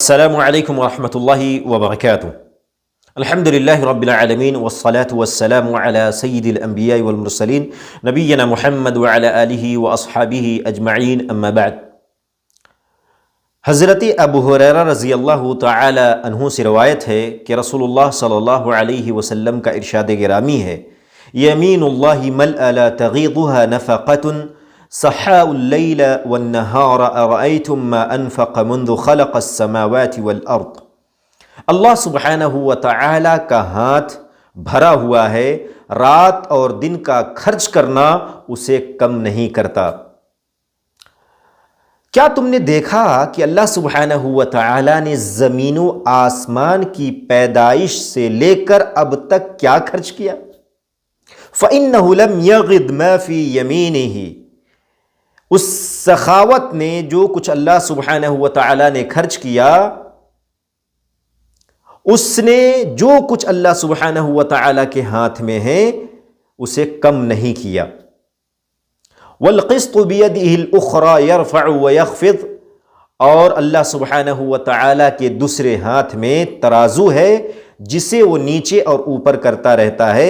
السلام علیکم ورحمۃ اللہ وبرکاتہ۔ الحمد للہ رب العالمین والصلاة والسلام علی سید الانبیاء والمرسلین نبینا محمد وعلی آلہ واصحابہ اجمعین، اما بعد۔ حضرت ابو ہریرہ رضی اللہ تعالی عنہ سے روایت ہے کہ رسول اللہ صلی اللہ علیہ وسلم کا ارشاد گرامی ہے، یمین اللہ ملأ لا تغیضها نفقۃ صحاء اللیل والنہار ارأیتم ما انفق منذ خلق السماوات والارض۔ اللہ سبحانہ و تعالی کا ہاتھ بھرا ہوا ہے، رات اور دن کا خرچ کرنا اسے کم نہیں کرتا۔ کیا تم نے دیکھا کہ اللہ سبحانہ و تعالی نے زمین و آسمان کی پیدائش سے لے کر اب تک کیا خرچ کیا؟ فَإِنَّهُ لَمْ يَغِضْ مَا فِي يَمِينِهِ، اس سخاوت نے جو کچھ اللہ سبحانہ و تعالی نے خرچ کیا، اس نے جو کچھ اللہ سبحانہ و تعالی کے ہاتھ میں ہے اسے کم نہیں کیا۔ وَالْقِسْطُ بِيَدِهِ الْأُخْرَى يَرْفَعُ وَيَخْفِضْ، اور اللہ سبحانہ و تعالی کے دوسرے ہاتھ میں ترازو ہے جسے وہ نیچے اور اوپر کرتا رہتا ہے،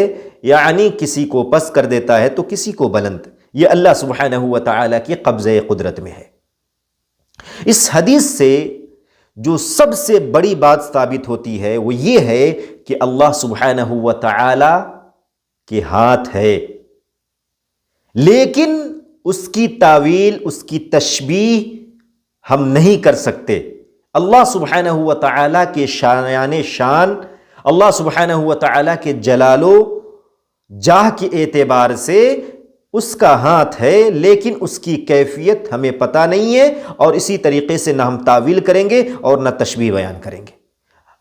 یعنی کسی کو پس کر دیتا ہے تو کسی کو بلند۔ یہ اللہ سبحانہ و تعالی کی قبضہ قدرت میں ہے۔ اس حدیث سے جو سب سے بڑی بات ثابت ہوتی ہے وہ یہ ہے کہ اللہ سبحانہ و تعالی کے ہاتھ ہے، لیکن اس کی تعویل، اس کی تشبیہ ہم نہیں کر سکتے۔ اللہ سبحانہ و تعالی کے شان، اللہ سبحانہ و تعالی کے جلال و جاہ کے اعتبار سے اس کا ہاتھ ہے، لیکن اس کی کیفیت ہمیں پتہ نہیں ہے، اور اسی طریقے سے نہ ہم تعویل کریں گے اور نہ تشبیہ بیان کریں گے۔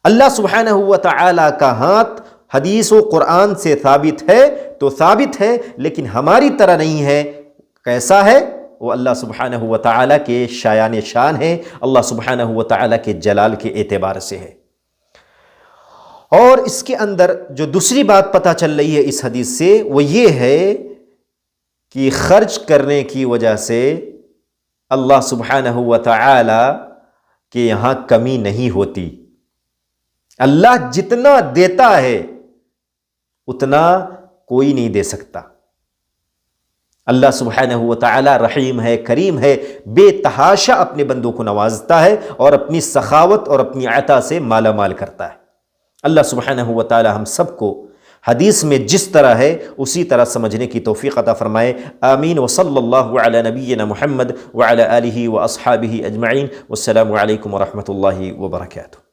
اللہ سبحانہ و تعالی کا ہاتھ حدیث و قرآن سے ثابت ہے تو ثابت ہے، لیکن ہماری طرح نہیں ہے۔ کیسا ہے؟ وہ اللہ سبحانہ و تعالی کے شان ہے، اللہ سبحانہ و تعالی کے جلال کے اعتبار سے ہے۔ اور اس کے اندر جو دوسری بات پتہ چل رہی ہے اس حدیث سے وہ یہ ہے کہ خرچ کرنے کی وجہ سے اللہ سبحانہ و تعالی کے یہاں کمی نہیں ہوتی۔ اللہ جتنا دیتا ہے اتنا کوئی نہیں دے سکتا۔ اللہ سبحانہ و تعالی رحیم ہے، کریم ہے، بے تحاشا اپنے بندوں کو نوازتا ہے اور اپنی سخاوت اور اپنی عطا سے مالا مال کرتا ہے۔ اللہ سبحانہ و تعالی ہم سب کو حدیث میں جس طرح ہے اسی طرح سمجھنے کی توفیق عطا فرمائے، آمین۔ وصلی اللہ علی نبینا محمد وعلی آلہ واصحابہ اجمعین، والسلام علیکم ورحمۃ اللہ وبرکاتہ۔